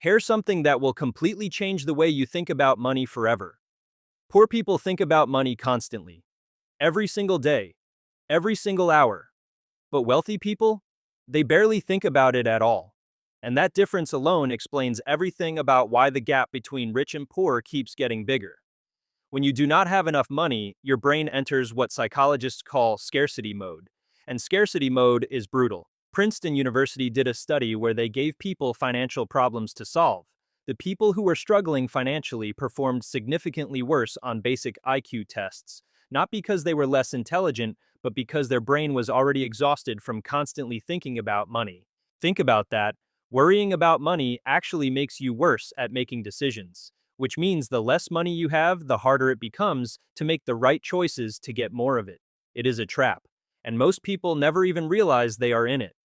Here's something that will completely change the way you think about money forever. Poor people think about money constantly, every single day, every single hour. But wealthy people? They barely think about it at all. And that difference alone explains everything about why the gap between rich and poor keeps getting bigger. When you do not have enough money, your brain enters what psychologists call scarcity mode. And scarcity mode is brutal. Princeton University did a study where they gave people financial problems to solve. The people who were struggling financially performed significantly worse on basic IQ tests, not because they were less intelligent, but because their brain was already exhausted from constantly thinking about money. Think about that. Worrying about money actually makes you worse at making decisions, which means the less money you have, the harder it becomes to make the right choices to get more of it. It is a trap, and most people never even realize they are in it.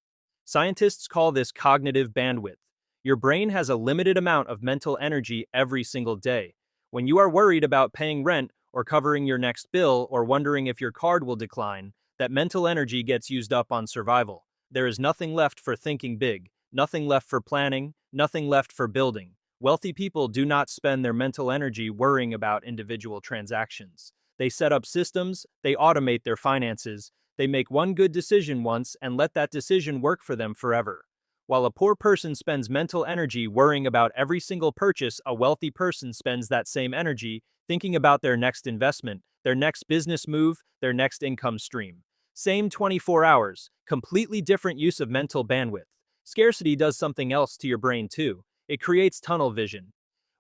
Scientists call this cognitive bandwidth. Your brain has a limited amount of mental energy every single day. When you are worried about paying rent or covering your next bill or wondering if your card will decline, that mental energy gets used up on survival. There is nothing left for thinking big, nothing left for planning, nothing left for building. Wealthy people do not spend their mental energy worrying about individual transactions. They set up systems, they automate their finances, they make one good decision once and let that decision work for them forever. While a poor person spends mental energy worrying about every single purchase, a wealthy person spends that same energy thinking about their next investment, their next business move, their next income stream. Same 24 hours, completely different use of mental bandwidth. Scarcity does something else to your brain too. It creates tunnel vision.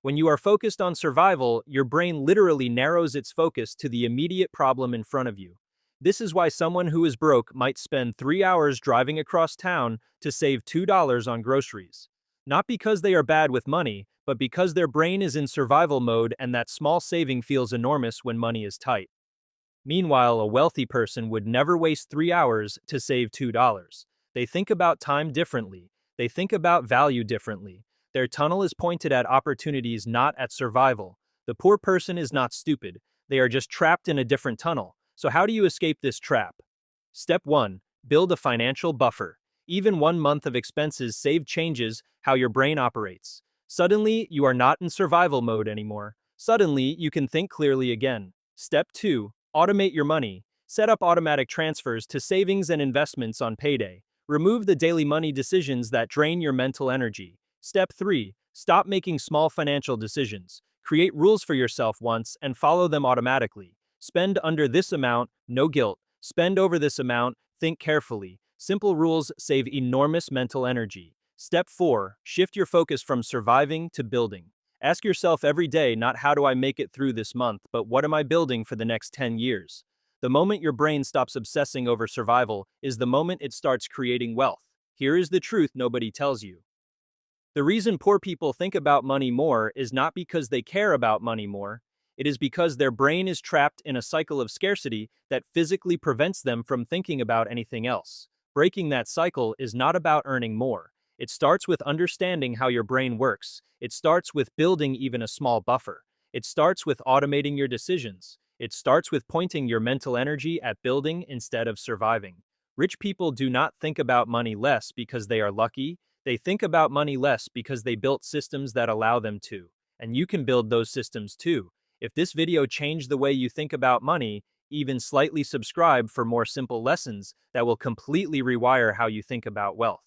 When you are focused on survival, your brain literally narrows its focus to the immediate problem in front of you. This is why someone who is broke might spend 3 hours driving across town to save $2 on groceries. Not because they are bad with money, but because their brain is in survival mode and that small saving feels enormous when money is tight. Meanwhile, a wealthy person would never waste 3 hours to save $2. They think about time differently. They think about value differently. Their tunnel is pointed at opportunities, not at survival. The poor person is not stupid. They are just trapped in a different tunnel. So how do you escape this trap? Step 1. Build a financial buffer. Even 1 month of expenses saved changes how your brain operates. Suddenly, you are not in survival mode anymore. Suddenly, you can think clearly again. Step 2. Automate your money. Set up automatic transfers to savings and investments on payday. Remove the daily money decisions that drain your mental energy. Step 3. Stop making small financial decisions. Create rules for yourself once and follow them automatically. Spend under this amount, no guilt. Spend over this amount, think carefully. Simple rules save enormous mental energy. Step 4. Shift your focus from surviving to building. Ask yourself every day not how do I make it through this month, but what am I building for the next 10 years? The moment your brain stops obsessing over survival is the moment it starts creating wealth. Here is the truth nobody tells you. The reason poor people think about money more is not because they care about money more. It is because their brain is trapped in a cycle of scarcity that physically prevents them from thinking about anything else. Breaking that cycle is not about earning more. It starts with understanding how your brain works. It starts with building even a small buffer. It starts with automating your decisions. It starts with pointing your mental energy at building instead of surviving. Rich people do not think about money less because they are lucky. They think about money less because they built systems that allow them to. And you can build those systems too. If this video changed the way you think about money, even slightly subscribe for more simple lessons that will completely rewire how you think about wealth.